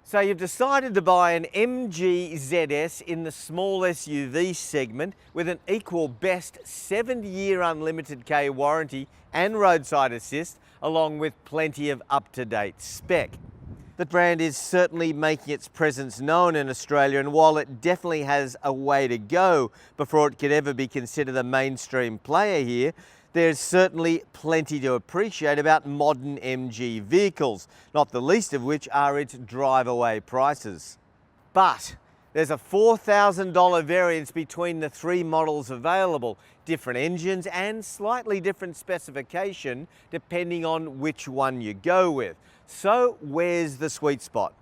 So you've decided to buy an MG ZS in the small SUV segment with an equal best 7-year unlimited K warranty and roadside assist, along with plenty of up-to-date spec. The brand is certainly making its presence known in Australia, and while it definitely has a way to go before it could ever be considered a mainstream player here, there's certainly plenty to appreciate about modern MG vehicles, not the least of which are its drive-away prices. But there's a $4,000 variance between the three models available, different engines and slightly different specification depending on which one you go with. So where's the sweet spot?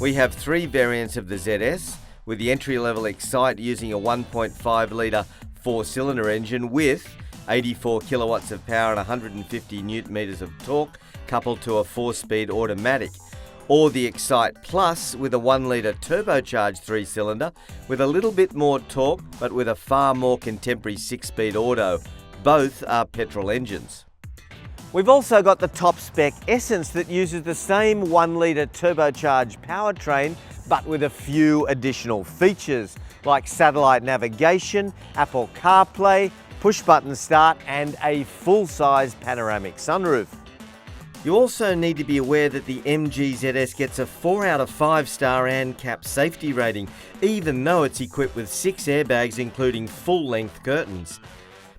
We have three variants of the ZS, with the entry-level Excite using a 1.5 litre four-cylinder engine with 84 kilowatts of power and 150 newton meters of torque, coupled to a 4-speed automatic, or the Excite Plus with a 1 litre turbocharged 3-cylinder with a little bit more torque but with a far more contemporary 6-speed auto. Both are petrol engines. We've also got the top spec Essence that uses the same 1 litre turbocharged powertrain but with a few additional features like satellite navigation, Apple CarPlay, push-button start and a full-size panoramic sunroof. You also need to be aware that the MG ZS gets a 4 out of 5-star ANCAP safety rating, even though it's equipped with 6 airbags including full-length curtains.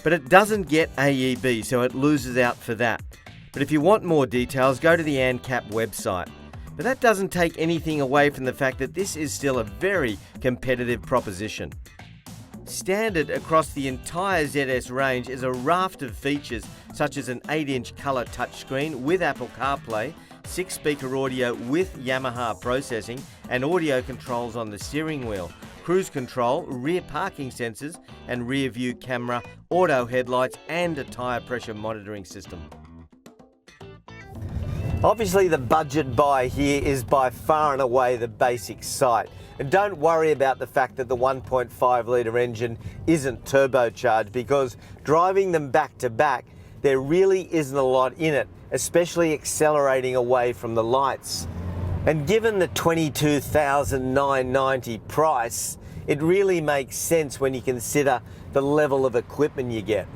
But it doesn't get AEB, so it loses out for that. But if you want more details, go to the ANCAP website. But that doesn't take anything away from the fact that this is still a very competitive proposition. Standard across the entire ZS range is a raft of features such as an 8-inch colour touchscreen with Apple CarPlay, 6-speaker audio with Yamaha processing and audio controls on the steering wheel, cruise control, rear parking sensors and rear view camera, auto headlights and a tyre pressure monitoring system. Obviously the budget buy here is by far and away the basic Sight. And don't worry about the fact that the 1.5 litre engine isn't turbocharged, because driving them back to back, there really isn't a lot in it, especially accelerating away from the lights. And given the $22,990 price, it really makes sense when you consider the level of equipment you get.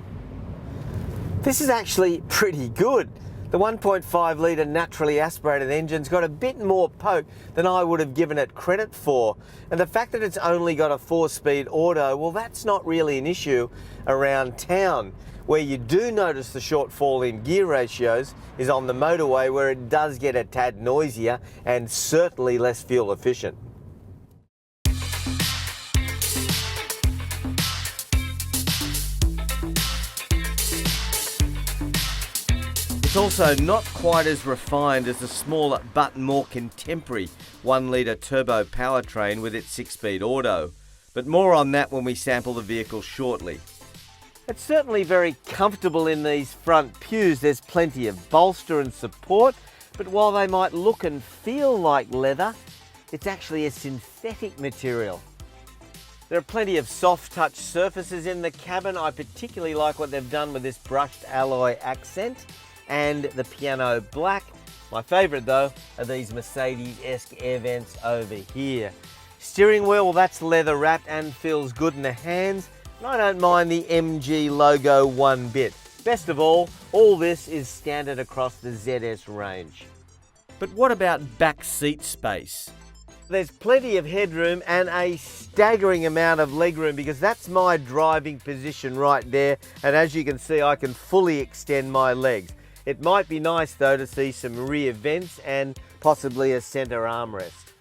This is actually pretty good. The 1.5 litre naturally aspirated engine's got a bit more poke than I would have given it credit for. And the fact that it's only got a 4-speed auto, well, that's not really an issue around town. Where you do notice the shortfall in gear ratios is on the motorway, where it does get a tad noisier and certainly less fuel efficient. It's also not quite as refined as the smaller but more contemporary 1 litre turbo powertrain with its 6-speed auto, but more on that when we sample the vehicle shortly. It's certainly very comfortable in these front pews. There's plenty of bolster and support, but while they might look and feel like leather, it's actually a synthetic material. There are plenty of soft touch surfaces in the cabin. I particularly like what they've done with this brushed alloy accent and the piano black. My favourite though are these Mercedes-esque air vents over here. Steering wheel, well, that's leather wrapped and feels good in the hands, and I don't mind the MG logo one bit. Best of all this is standard across the ZS range. But what about back seat space? There's plenty of headroom and a staggering amount of legroom, because that's my driving position right there, and as you can see I can fully extend my legs. It might be nice though to see some rear vents and possibly a centre armrest.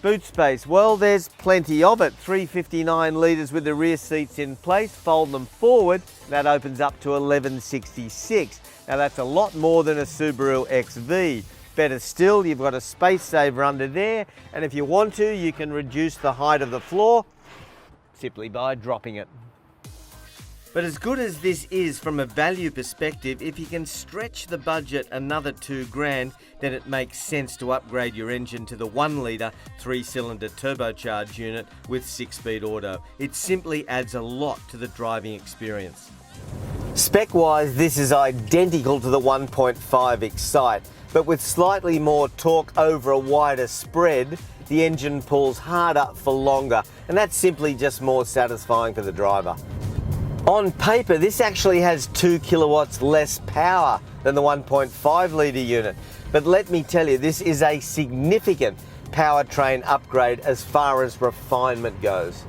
Boot space, well, there's plenty of it. 359 litres with the rear seats in place. Fold them forward, that opens up to 1166. Now that's a lot more than a Subaru XV. Better still, you've got a space saver under there, and if you want to, you can reduce the height of the floor simply by dropping it. But as good as this is from a value perspective, if you can stretch the budget another $2,000, then it makes sense to upgrade your engine to the 1 litre 3-cylinder turbocharged unit with 6-speed auto. It simply adds a lot to the driving experience. Spec-wise, this is identical to the 1.5 Excite, but with slightly more torque over a wider spread, the engine pulls harder for longer, and that's simply just more satisfying for the driver. On paper, this actually has 2 kilowatts less power than the 1.5 litre unit, but let me tell you, this is a significant powertrain upgrade as far as refinement goes.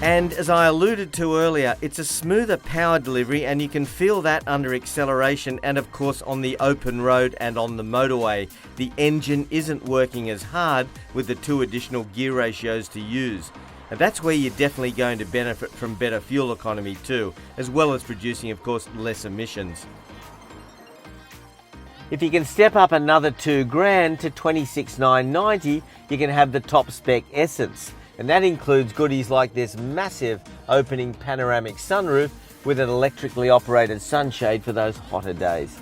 And as I alluded to earlier, it's a smoother power delivery, and you can feel that under acceleration and of course on the open road and on the motorway. The engine isn't working as hard with the 2 additional gear ratios to use. And that's where you're definitely going to benefit from better fuel economy too, as well as producing of course less emissions. If you can step up another $2,000 to $26,990, you can have the top spec Essence. And that includes goodies like this massive opening panoramic sunroof with an electrically operated sunshade for those hotter days.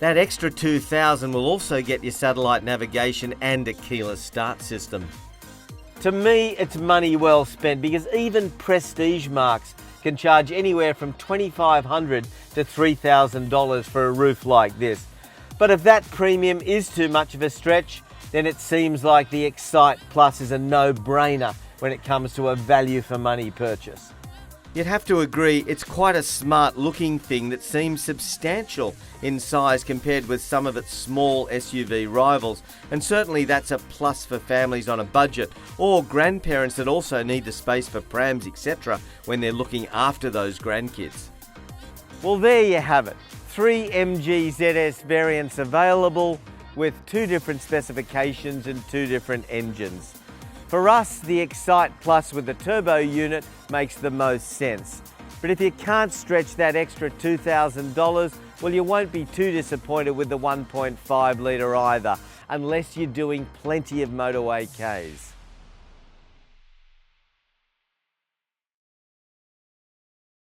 That extra $2,000 will also get you satellite navigation and a keyless start system. To me, it's money well spent, because even prestige marques can charge anywhere from $2,500 to $3,000 for a roof like this. But if that premium is too much of a stretch, then it seems like the Excite Plus is a no-brainer when it comes to a value for money purchase. You'd have to agree it's quite a smart looking thing that seems substantial in size compared with some of its small SUV rivals, and certainly that's a plus for families on a budget or grandparents that also need the space for prams, etc. when they're looking after those grandkids. Well, there you have it. 3 MG ZS variants available, with 2 different specifications and 2 different engines. For us, the Excite Plus with the turbo unit makes the most sense. But if you can't stretch that extra $2,000, well, you won't be too disappointed with the 1.5 litre either, unless you're doing plenty of motorway Ks.